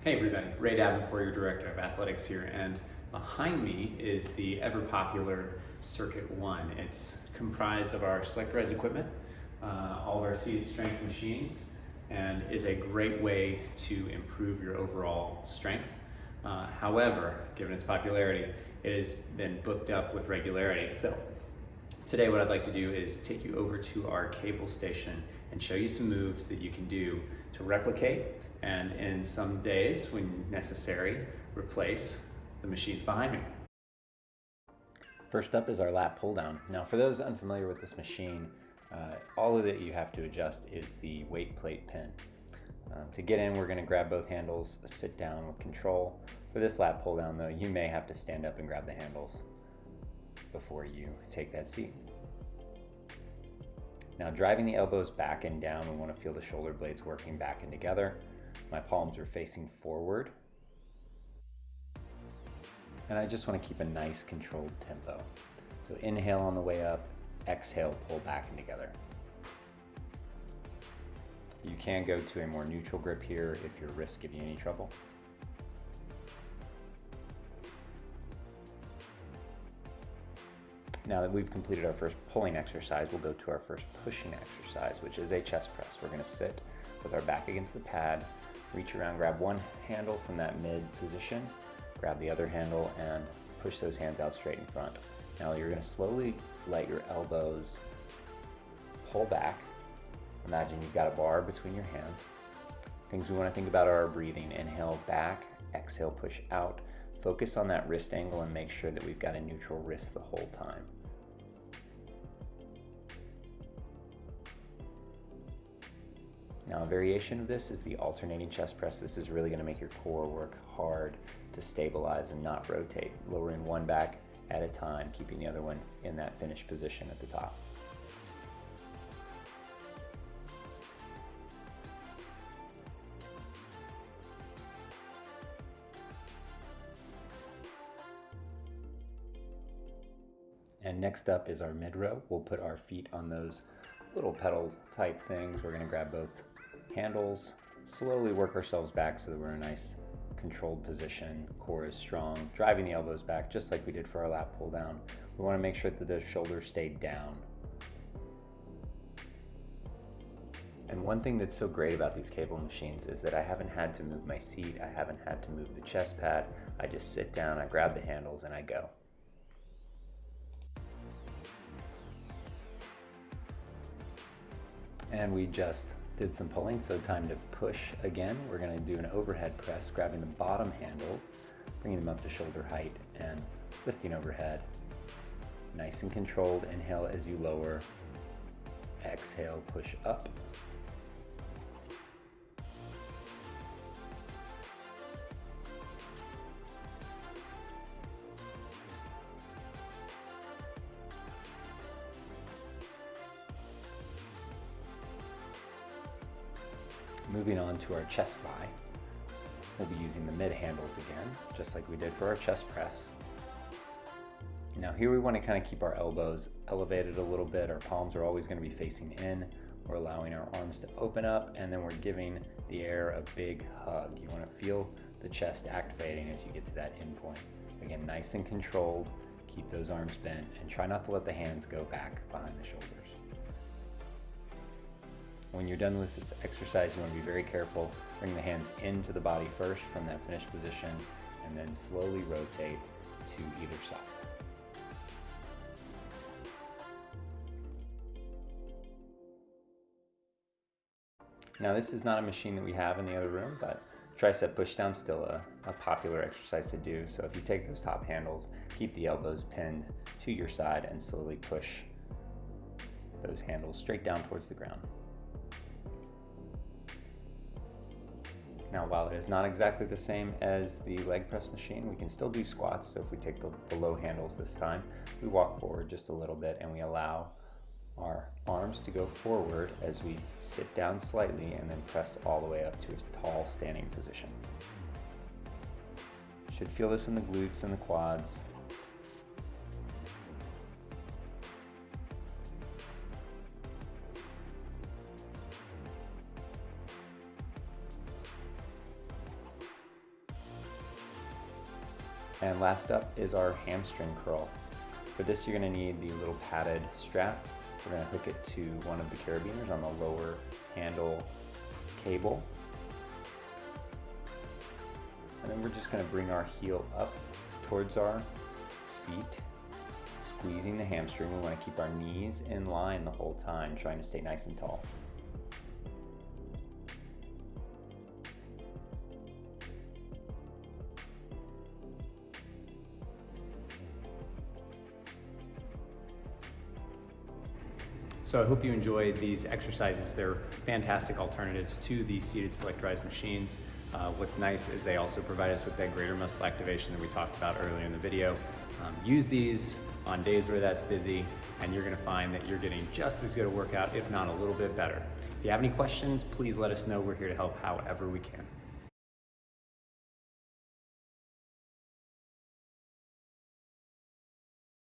Hey everybody, Ray Davenport, your Director of Athletics here, and behind me is the ever popular Circuit 1. It's comprised of our Selectorized equipment, all of our seated strength machines, and is a great way to improve your overall strength. However, given its popularity, it has been booked up with regularity. So today what I'd like to do is take you over to our cable station and show you some moves that you can do to replicate and in some days, when necessary, replace the machines behind me. First up is our lat pull down. Now for those unfamiliar with this machine, all of it you have to adjust is the weight plate pin. To get in, we're going to grab both handles, sit down with control. For this lat pull down though, you may have to stand up and grab the handles before you take that seat. Now driving the elbows back and down, we want to feel the shoulder blades working back and together. My palms are facing forward. And I just want to keep a nice controlled tempo. So inhale on the way up, exhale, pull back and together. You can go to a more neutral grip here if your wrists give you any trouble. Now that we've completed our first pulling exercise, we'll go to our first pushing exercise, which is a chest press. We're going to sit with our back against the pad, reach around, grab one handle from that mid position, grab the other handle and push those hands out straight in front. Now you're going to slowly let your elbows pull back. Imagine you've got a bar between your hands. Things we want to think about are our breathing. Inhale back, exhale push out. Focus on that wrist angle and make sure that we've got a neutral wrist the whole time. Now a variation of this is the alternating chest press. This is really going to make your core work hard to stabilize and not rotate. Lowering one back at a time, keeping the other one in that finished position at the top. And next up is our mid row. We'll put our feet on those little pedal type things. We're going to grab both handles, slowly work ourselves back so that we're in a nice controlled position. Core is strong, driving the elbows back just like we did for our lat pull down. We want to make sure that the shoulders stay down. And one thing that's so great about these cable machines is that I haven't had to move my seat, I haven't had to move the chest pad. I just sit down, I grab the handles and I go. And we just did some pulling, so time to push again. We're going to do an overhead press, grabbing the bottom handles, bringing them up to shoulder height and lifting overhead. Nice and controlled. Inhale as you lower, exhale, push up. Moving on to our chest fly, we'll be using the mid handles again, just like we did for our chest press. Now here we want to kind of keep our elbows elevated a little bit. Our palms are always going to be facing in. We're allowing our arms to open up, and then we're giving the air a big hug. You want to feel the chest activating as you get to that end point. Again, nice and controlled. Keep those arms bent and try not to let the hands go back behind the shoulders. When you're done with this exercise, you want to be very careful. Bring the hands into the body first from that finished position, and then slowly rotate to either side. Now this is not a machine that we have in the other room, but tricep pushdown is still a popular exercise to do. So if you take those top handles, keep the elbows pinned to your side and slowly push those handles straight down towards the ground. Now, while it is not exactly the same as the leg press machine, we can still do squats. So if we take the low handles this time, we walk forward just a little bit and we allow our arms to go forward as we sit down slightly and then press all the way up to a tall standing position. Should feel this in the glutes and the quads. And last up is our hamstring curl. For this, you're going to need the little padded strap. We're going to hook it to one of the carabiners on the lower handle cable. And then we're just going to bring our heel up towards our seat, squeezing the hamstring. We want to keep our knees in line the whole time, trying to stay nice and tall. So I hope you enjoyed these exercises. They're fantastic alternatives to the seated select rise machines. What's nice is they also provide us with that greater muscle activation that we talked about earlier in the video. Use these on days where that's busy, and you're gonna find that you're getting just as good a workout, if not a little bit better. If you have any questions, please let us know. We're here to help however we can.